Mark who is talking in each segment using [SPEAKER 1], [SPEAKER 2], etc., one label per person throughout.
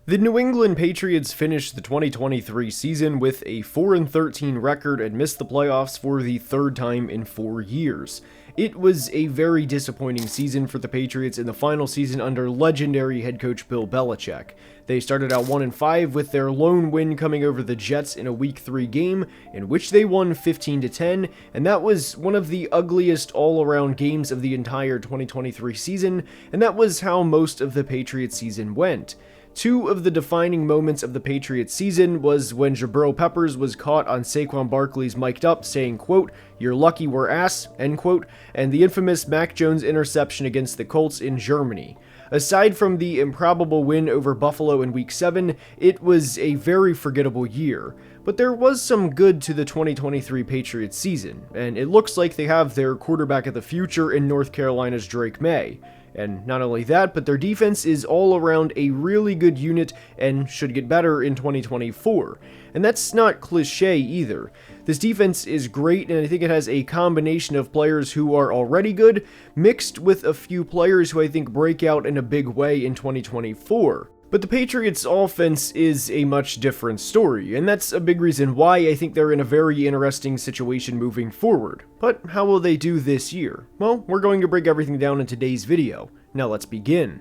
[SPEAKER 1] The New England Patriots finished the 2023 season with a 4-13 record and missed the playoffs for the third time in 4 years. It was a very disappointing season for the Patriots in the final season under legendary head coach Bill Belichick. They started out 1-5 with their lone win coming over the Jets in a Week 3 game, in which they won 15-10, and that was one of the ugliest all-around games of the entire 2023 season, and that was how most of the Patriots season went. Two of the defining moments of the Patriots season was when Jabril Peppers was caught on Saquon Barkley's mic'd up saying, quote, "You're lucky we're ass," end quote, and the infamous Mac Jones interception against the Colts in Germany. Aside from the improbable win over Buffalo in Week 7, it was a very forgettable year. But there was some good to the 2023 Patriots season, and it looks like they have their quarterback of the future in North Carolina's Drake May. And not only that, but their defense is all around a really good unit and should get better in 2024. And that's not cliche either. This defense is great, and I think it has a combination of players who are already good, mixed with a few players who I think break out in a big way in 2024. But the Patriots' offense is a much different story, and that's a big reason why I think they're in a very interesting situation moving forward. But how will they do this year? Well, we're going to break everything down in today's video. Now let's begin.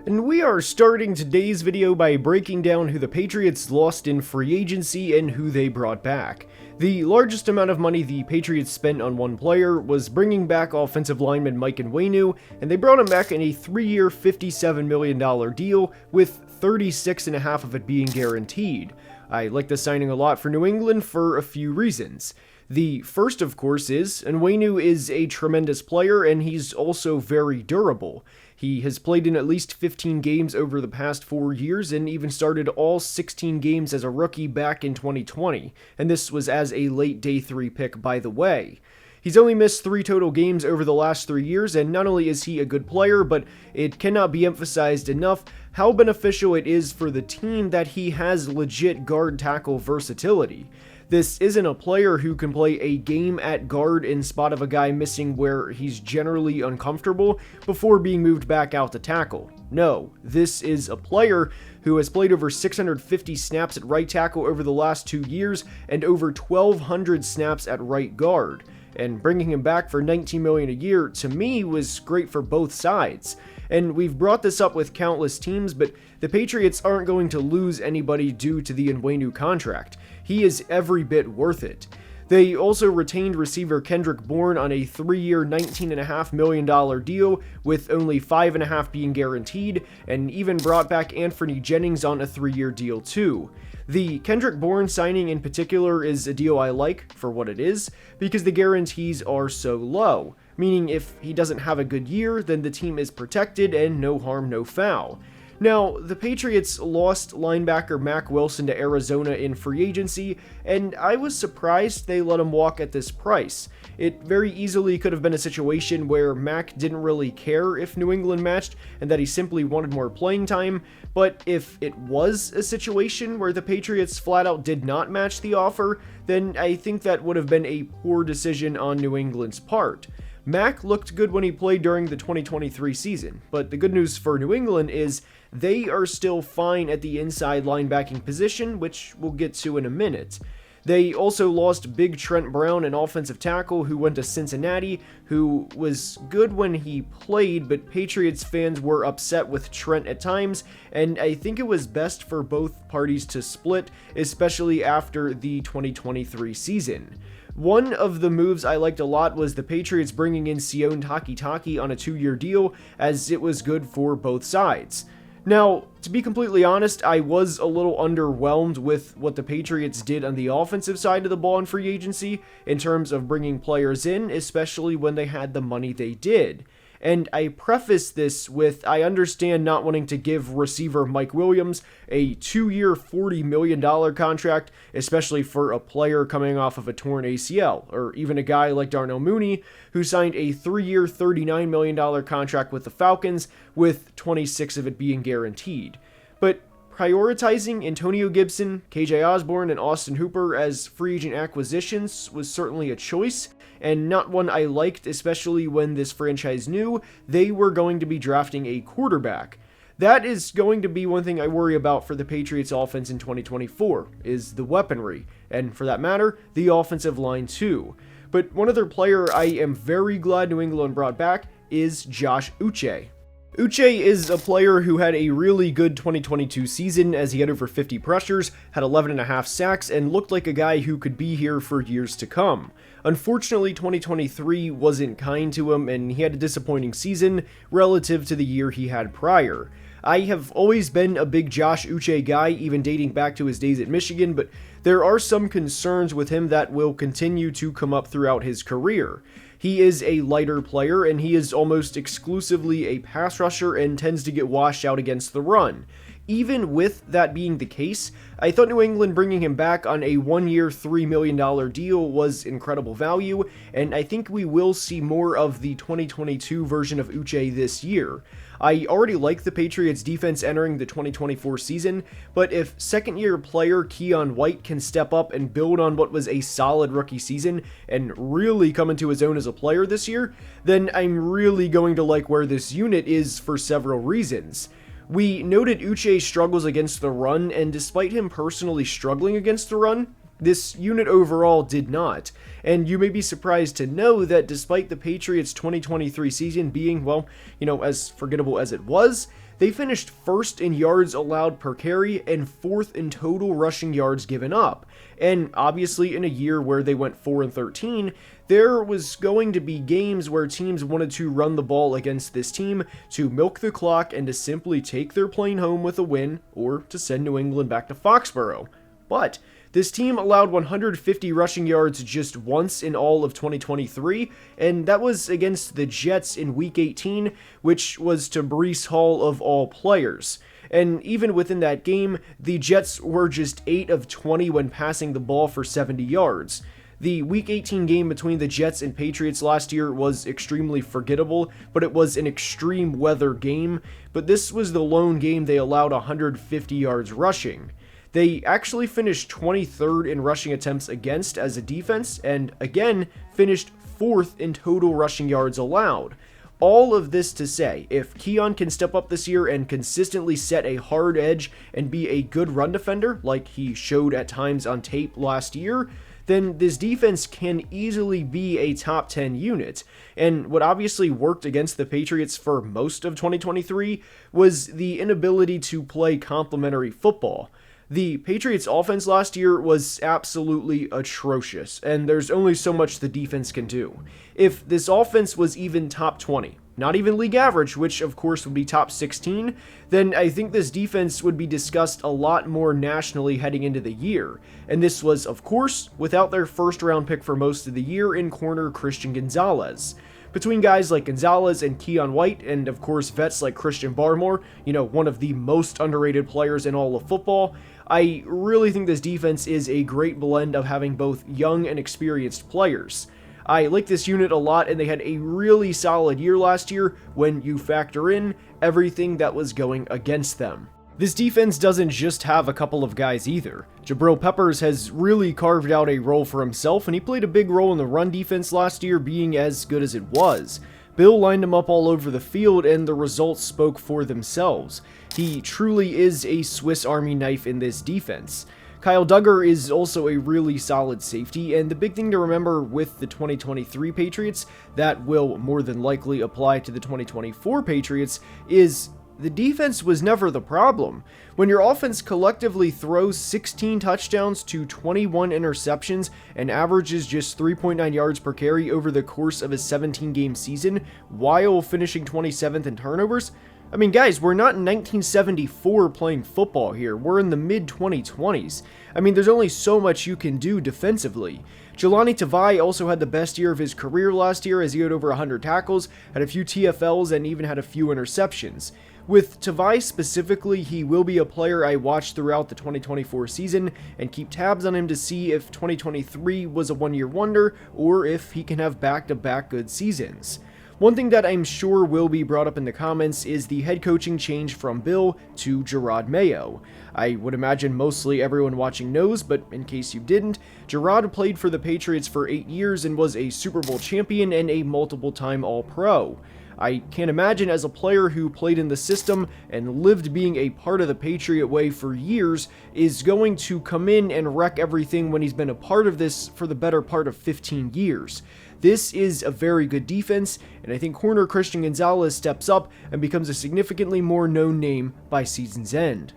[SPEAKER 1] And we are starting today's video by breaking down who the Patriots lost in free agency and who they brought back. The largest amount of money the Patriots spent on one player was bringing back offensive lineman Mike Onwenu, and they brought him back in a 3-year, $57 million deal, with $36.5 of it being guaranteed. I like this signing a lot for New England for a few reasons. The first, of course, is Onwenu is a tremendous player, and he's also very durable. He has played in at least 15 games over the past 4 years and even started all 16 games as a rookie back in 2020, and this was as a late day 3 pick, by the way. He's only missed 3 total games over the last 3 years, and not only is he a good player, but it cannot be emphasized enough how beneficial it is for the team that he has legit guard tackle versatility. This isn't a player who can play a game at guard in spot of a guy missing where he's generally uncomfortable before being moved back out to tackle. No, this is a player who has played over 650 snaps at right tackle over the last 2 years and over 1,200 snaps at right guard. And bringing him back for $19 million a year, to me, was great for both sides. And we've brought this up with countless teams, but the Patriots aren't going to lose anybody due to the Onwenu contract. He is every bit worth it. They also retained receiver Kendrick Bourne on a 3-year, $19.5 million deal, with only $5.5 being guaranteed, and even brought back Anthony Jennings on a 3-year deal too. The Kendrick Bourne signing in particular is a deal I like for what it is, because the guarantees are so low, meaning if he doesn't have a good year, then the team is protected and no harm, no foul. Now, the Patriots lost linebacker Mack Wilson to Arizona in free agency, and I was surprised they let him walk at this price. It very easily could have been a situation where Mack didn't really care if New England matched and that he simply wanted more playing time, but if it was a situation where the Patriots flat out did not match the offer, then I think that would have been a poor decision on New England's part. Mack looked good when he played during the 2023 season, but the good news for New England is they are still fine at the inside linebacking position, which we'll get to in a minute. They also lost Big Trent Brown, an offensive tackle who went to Cincinnati, who was good when he played, but Patriots fans were upset with Trent at times, and I think it was best for both parties to split, especially after the 2023 season. One of the moves I liked a lot was the Patriots bringing in Sione Takitaki on a 2-year deal, as it was good for both sides. Now, to be completely honest, I was a little underwhelmed with what the Patriots did on the offensive side of the ball in free agency in terms of bringing players in, especially when they had the money they did. And I preface this with, I understand not wanting to give receiver Mike Williams a 2-year, $40 million contract, especially for a player coming off of a torn ACL, or even a guy like Darnell Mooney, who signed a 3-year, $39 million contract with the Falcons, with 26 of it being guaranteed. But prioritizing Antonio Gibson, KJ Osborne, and Austin Hooper as free agent acquisitions was certainly a choice, and not one I liked, especially when this franchise knew they were going to be drafting a quarterback. That is going to be one thing I worry about for the Patriots offense in 2024, is the weaponry, and for that matter, the offensive line too. But one other player I am very glad New England brought back is Josh Uche. Uche is a player who had a really good 2022 season as he had over 50 pressures, had 11.5 sacks, and looked like a guy who could be here for years to come. Unfortunately, 2023 wasn't kind to him, and he had a disappointing season relative to the year he had prior. I have always been a big Josh Uche guy, even dating back to his days at Michigan, but there are some concerns with him that will continue to come up throughout his career. He is a lighter player, and he is almost exclusively a pass rusher and tends to get washed out against the run. Even with that being the case, I thought New England bringing him back on a one-year, $3 million deal was incredible value, and I think we will see more of the 2022 version of Uche this year. I already like the Patriots defense entering the 2024 season, but if second-year player Keon White can step up and build on what was a solid rookie season and really come into his own as a player this year, then I'm really going to like where this unit is for several reasons. We noted Uche struggles against the run, and despite him personally struggling against the run, this unit overall did not. And you may be surprised to know that despite the Patriots' 2023 season being, well, as forgettable as it was, they finished first in yards allowed per carry and fourth in total rushing yards given up. And obviously in a year where they went 4-13, there was going to be games where teams wanted to run the ball against this team to milk the clock and to simply take their plane home with a win or to send New England back to Foxborough. But this team allowed 150 rushing yards just once in all of 2023, and that was against the Jets in Week 18, which was to Breece Hall of all players. And even within that game, the Jets were just 8 of 20 when passing the ball for 70 yards. The Week 18 game between the Jets and Patriots last year was extremely forgettable, but it was an extreme weather game, but this was the lone game they allowed 150 yards rushing. They actually finished 23rd in rushing attempts against as a defense, and again, finished 4th in total rushing yards allowed. All of this to say, if Keon can step up this year and consistently set a hard edge and be a good run defender, like he showed at times on tape last year, then this defense can easily be a top 10 unit. And what obviously worked against the Patriots for most of 2023 was the inability to play complementary football. The Patriots' offense last year was absolutely atrocious, and there's only so much the defense can do. If this offense was even top 20, not even league average, which of course would be top 16, then I think this defense would be discussed a lot more nationally heading into the year. And this was, of course, without their first-round pick for most of the year in corner Christian Gonzalez. Between guys like Gonzalez and Keon White, and of course vets like Christian Barmore, one of the most underrated players in all of football, I really think this defense is a great blend of having both young and experienced players. I like this unit a lot, and they had a really solid year last year when you factor in everything that was going against them. This defense doesn't just have a couple of guys either. Jabril Peppers has really carved out a role for himself, and he played a big role in the run defense last year being as good as it was. Bill lined him up all over the field, and the results spoke for themselves. He truly is a Swiss Army knife in this defense. Kyle Duggar is also a really solid safety, and the big thing to remember with the 2023 Patriots that will more than likely apply to the 2024 Patriots is the defense was never the problem. When your offense collectively throws 16 touchdowns to 21 interceptions and averages just 3.9 yards per carry over the course of a 17-game season while finishing 27th in turnovers, I mean, guys, we're not in 1974 playing football here. We're in the mid-2020s. I mean, there's only so much you can do defensively. Jelani Tavai also had the best year of his career last year as he had over 100 tackles, had a few TFLs, and even had a few interceptions. With Tavai specifically, he will be a player I watch throughout the 2024 season and keep tabs on him to see if 2023 was a one-year wonder or if he can have back-to-back good seasons. One thing that I'm sure will be brought up in the comments is the head coaching change from Bill to Gerard Mayo. I would imagine mostly everyone watching knows, but in case you didn't, Gerard played for the Patriots for 8 years and was a Super Bowl champion and a multiple-time All-Pro. I can't imagine, as a player who played in the system and lived being a part of the Patriot way for years, is going to come in and wreck everything when he's been a part of this for the better part of 15 years. This is a very good defense, and I think corner Christian Gonzalez steps up and becomes a significantly more known name by season's end.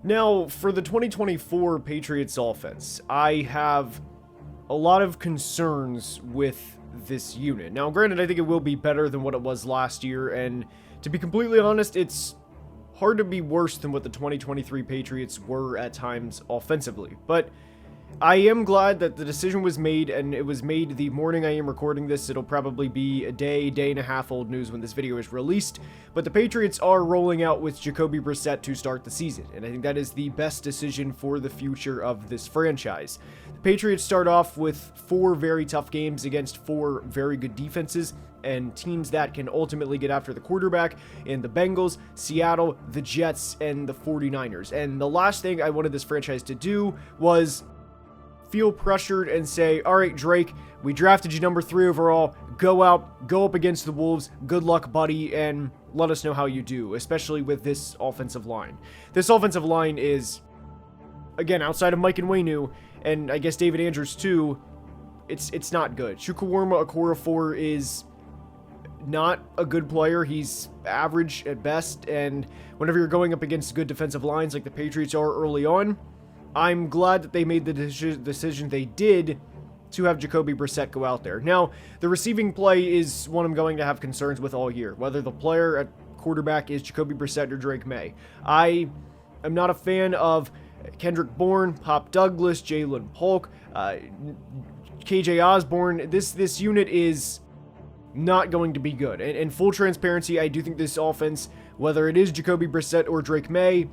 [SPEAKER 1] Now, for the 2024 Patriots offense, I have a lot of concerns with this unit. Now, granted, I think it will be better than what it was last year, and to be completely honest, it's hard to be worse than what the 2023 Patriots were at times offensively. But I am glad that the decision was made, and it was made the morning I am recording this. It'll probably be a day and a half old news when this video is released, but the Patriots are rolling out with Jacoby Brissett to start the season, and I think that is the best decision for the future of this franchise. The Patriots start off with 4 very tough games against 4 very good defenses, and teams that can ultimately get after the quarterback in the Bengals, Seattle, the Jets, and the 49ers. And the last thing I wanted this franchise to do was feel pressured and say, all right, Drake, we drafted you number 3 overall, go out, go up against the Wolves, good luck, buddy, and let us know how you do, especially with this offensive line. This offensive line is, again, outside of Mike and Wainu, and I guess David Andrews too, it's not good. Chukwuemeka Okorafor is not a good player. He's average at best, and whenever you're going up against good defensive lines like the Patriots are early on, I'm glad that they made the decision they did to have Jacoby Brissett go out there. Now, the receiving play is one I'm going to have concerns with all year, whether the player at quarterback is Jacoby Brissett or Drake May. I am not a fan of Kendrick Bourne, Pop Douglas, Jalen Polk, KJ Osborne. This unit is not going to be good. And in full transparency, I do think this offense, whether it is Jacoby Brissett or Drake May,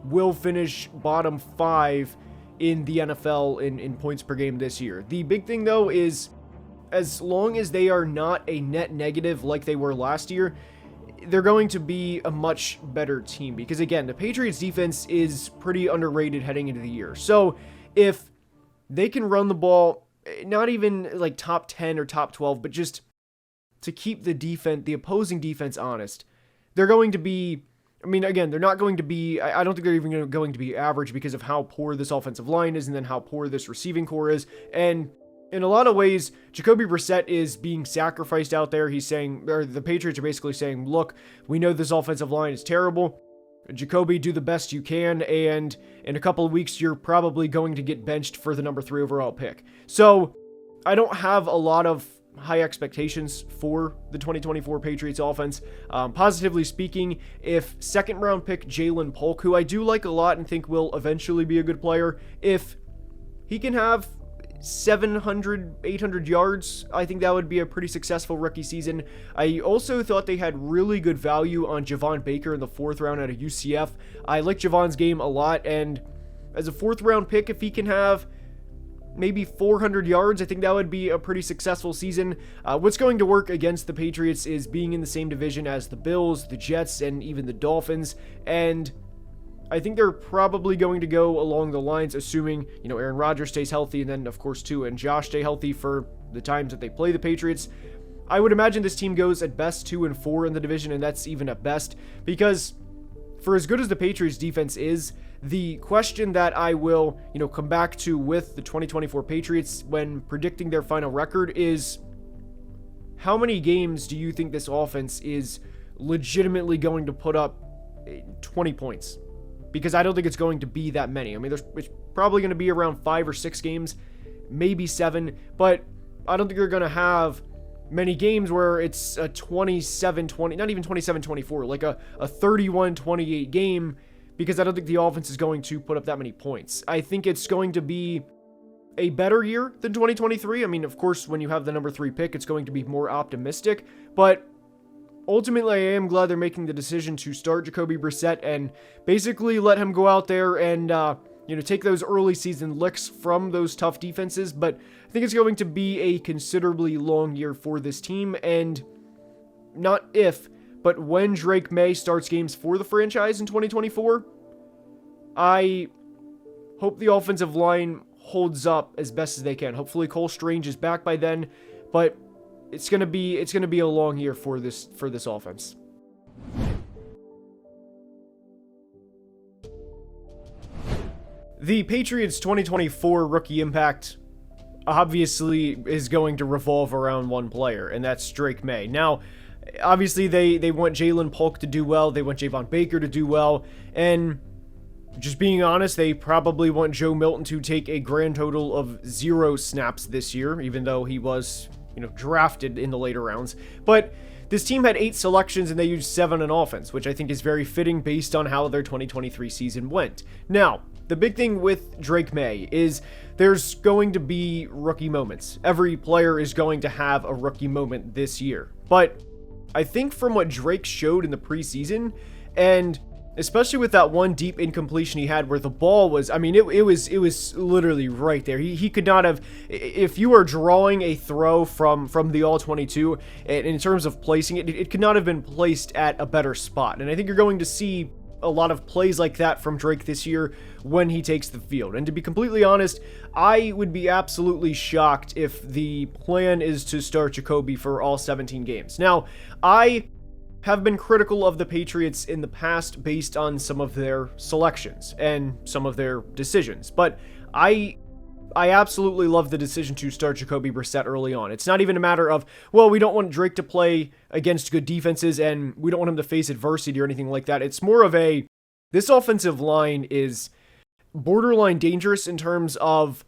[SPEAKER 1] will finish bottom 5 in the NFL in points per game this year. The big thing, though, is as long as they are not a net negative like they were last year, they're going to be a much better team. Because, again, the Patriots defense is pretty underrated heading into the year. So if they can run the ball, not even like top 10 or top 12, but just to keep the opposing defense honest, they're going to be, I mean, again, they're not going to be, I don't think they're even going to be average because of how poor this offensive line is and then how poor this receiving core is. And in a lot of ways, Jacoby Brissett is being sacrificed out there. He's saying, or the Patriots are basically saying, look, we know this offensive line is terrible. Jacoby, do the best you can, and in a couple of weeks, you're probably going to get benched for the number 3 overall pick. So I don't have a lot of high expectations for the 2024 Patriots offense. Positively speaking, if second round pick Jalen Polk, who I do like a lot and think will eventually be a good player, if he can have 700, 800 yards, I think that would be a pretty successful rookie season. I also thought they had really good value on Javon Baker in the 4th round out of UCF. I like Javon's game a lot, and as a 4th round pick, if he can have maybe 400 yards, I think that would be a pretty successful season. What's going to work against the Patriots is being in the same division as the Bills, the Jets, and even the Dolphins, and I think they're probably going to go along the lines, assuming, Aaron Rodgers stays healthy, and then, of course, Tua and Josh stay healthy for the times that they play the Patriots. I would imagine this team goes at best 2-4 in the division, and that's even at best, because for as good as the Patriots defense is, the question that I will, come back to with the 2024 Patriots when predicting their final record is, how many games do you think this offense is legitimately going to put up 20 points? Because I don't think it's going to be that many. I mean, it's probably going to be around 5 or 6 games, maybe 7, but I don't think they're going to have many games where it's a 27-20, not even 27-24, like a 31-28 game, because I don't think the offense is going to put up that many points. I think it's going to be a better year than 2023. I mean, of course, when you have the number 3 pick, it's going to be more optimistic, but ultimately, I am glad they're making the decision to start Jacoby Brissett and basically let him go out there and, take those early season licks from those tough defenses. But I think it's going to be a considerably long year for this team, and not if, but when Drake May starts games for the franchise in 2024, I hope the offensive line holds up as best as they can. Hopefully Cole Strange is back by then, but it's gonna be a long year for this offense. The Patriots 2024 rookie impact obviously is going to revolve around one player, and that's Drake May. Now, obviously they want Jalen Polk to do well, they want Javon Baker to do well, and just being honest, they probably want Joe Milton to take a grand total of 0 snaps this year, even though he was, drafted in the later rounds. But this team had 8 selections and they used 7 on offense, which I think is very fitting based on how their 2023 season went. Now, the big thing with Drake May is there's going to be rookie moments. Every player is going to have a rookie moment this year. But I think from what Drake showed in the preseason, and especially with that one deep incompletion he had where the ball was, it was literally right there. He could not have, if you are drawing a throw from the all-22, in terms of placing it, it could not have been placed at a better spot. And I think you're going to see a lot of plays like that from Drake this year when he takes the field. And to be completely honest, I would be absolutely shocked if the plan is to start Jacoby for all 17 games. Now, I have been critical of the Patriots in the past based on some of their selections and some of their decisions, but I absolutely love the decision to start Jacoby Brissett early on. It's not even a matter of, well, we don't want Drake to play against good defenses and we don't want him to face adversity or anything like that. It's more of this offensive line is borderline dangerous in terms of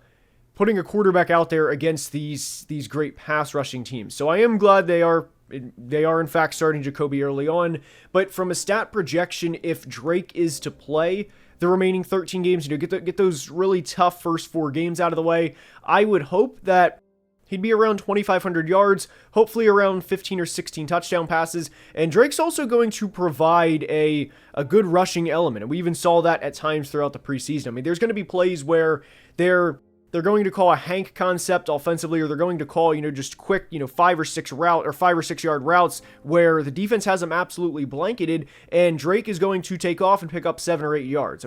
[SPEAKER 1] putting a quarterback out there against these great pass rushing teams. So I am glad they are in fact starting Jacoby early on, but from a stat projection, if Drake is to play the remaining 13 games, get those really tough first 4 games out of the way, I would hope that he'd be around 2,500 yards, hopefully around 15 or 16 touchdown passes, and Drake's also going to provide a good rushing element, and we even saw that at times throughout the preseason. There's going to be plays where they're going to call a Hank concept offensively, or they're going to call, just quick, 5 or 6 yard routes where the defense has them absolutely blanketed, and Drake is going to take off and pick up 7 or 8 yards.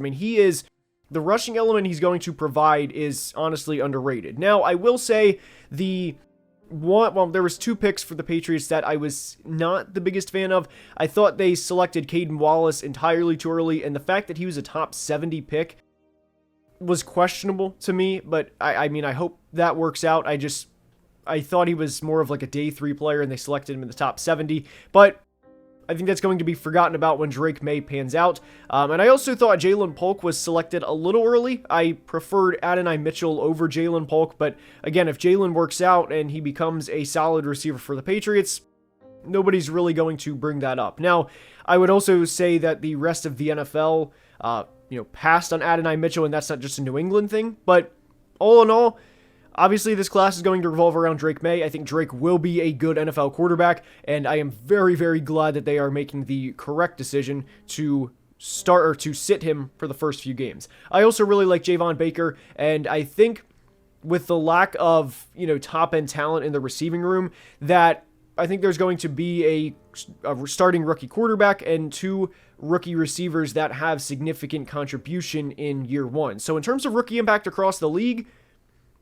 [SPEAKER 1] The rushing element he's going to provide is honestly underrated. Now, I will say there was 2 picks for the Patriots that I was not the biggest fan of. I thought they selected Caden Wallace entirely too early, and the fact that he was a top 70 pick was questionable to me, but I hope that works out. I thought he was more of like a day 3 player and they selected him in the top 70, but I think that's going to be forgotten about when Drake May pans out. And I also thought Jalen Polk was selected a little early. I preferred Adonai Mitchell over Jalen Polk, but again, if Jalen works out and he becomes a solid receiver for the Patriots, nobody's really going to bring that up. Now, I would also say that the rest of the NFL, passed on Adonai Mitchell, and that's not just a New England thing, but all in all, obviously this class is going to revolve around Drake May. I think Drake will be a good NFL quarterback, and I am very, very glad that they are making the correct decision to sit him for the first few games. I also really like Javon Baker, and I think with the lack of, top-end talent in the receiving room, that I think there's going to be a starting rookie quarterback and 2 rookie receivers that have significant contribution in year 1. So in terms of rookie impact across the league,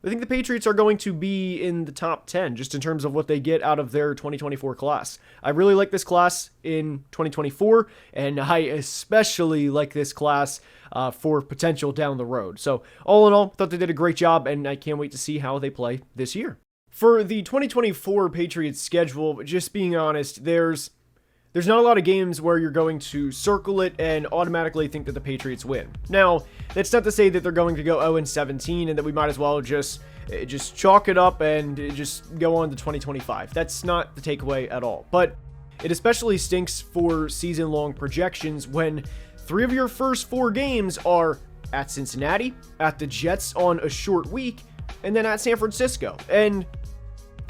[SPEAKER 1] I think the Patriots are going to be in the top 10 just in terms of what they get out of their 2024 class. I really like this class in 2024, and I especially like this class for potential down the road. So all in all, thought they did a great job, and I can't wait to see how they play this year. For the 2024 Patriots schedule, just being honest, there's not a lot of games where you're going to circle it and automatically think that the Patriots win. Now, that's not to say that they're going to go 0-17 and that we might as well just chalk it up and just go on to 2025. That's not the takeaway at all. But it especially stinks for season-long projections when 3 of your first 4 games are at Cincinnati, at the Jets on a short week, and then at San Francisco. And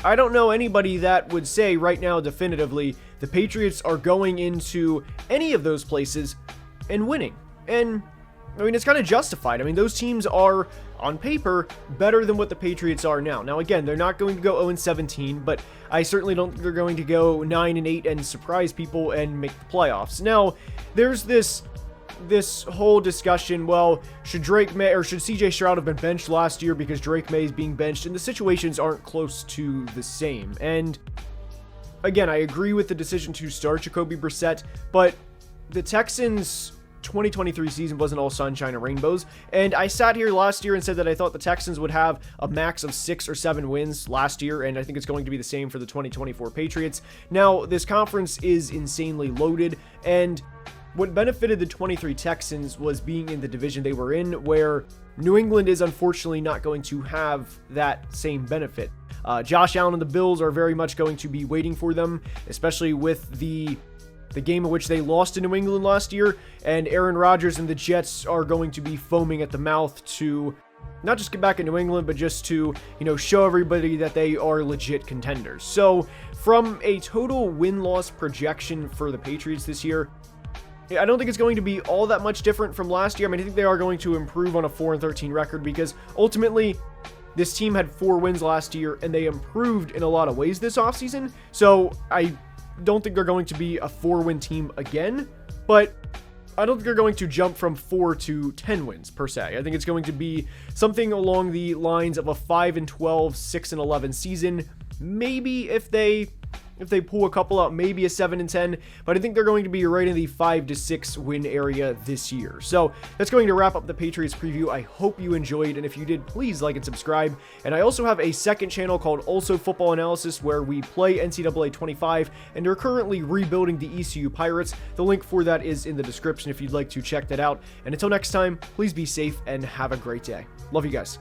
[SPEAKER 1] I don't know anybody that would say right now definitively the Patriots are going into any of those places and winning. And it's kind of justified. Those teams are, on paper, better than what the Patriots are now. Now, again, they're not going to go 0-17, but I certainly don't think they're going to go 9-8 and surprise people and make the playoffs. Now, there's this whole discussion, well, should Drake May or should CJ Stroud have been benched last year because Drake May is being benched, and the situations aren't close to the same. And again, I agree with the decision to start Jacoby Brissett, but the Texans' 2023 season wasn't all sunshine and rainbows, and I sat here last year and said that I thought the Texans would have a max of 6 or 7 wins last year, and I think it's going to be the same for the 2024 Patriots. Now, this conference is insanely loaded, and what benefited the 23 Texans was being in the division they were in, where New England is unfortunately not going to have that same benefit. Josh Allen and the Bills are very much going to be waiting for them, especially with the game in which they lost to New England last year, and Aaron Rodgers and the Jets are going to be foaming at the mouth to not just get back in New England, but just to, show everybody that they are legit contenders. So, from a total win-loss projection for the Patriots this year, I don't think it's going to be all that much different from last year. I think they are going to improve on a 4-13 record, because ultimately, this team had 4 wins last year, and they improved in a lot of ways this offseason. So, I don't think they're going to be a 4-win team again, but I don't think they're going to jump from 4 to 10 wins per se. I think it's going to be something along the lines of a 5-12, 6-11 season. Maybe if they pull a couple out, maybe a 7-10, but I think they're going to be right in the 5 to 6 win area this year. So that's going to wrap up the Patriots preview. I hope you enjoyed, and if you did, please like and subscribe. And I also have a second channel called Also Football Analysis, where we play NCAA 25 and are currently rebuilding the ECU Pirates. The link for that is in the description if you'd like to check that out. And until next time, please be safe and have a great day. Love you guys.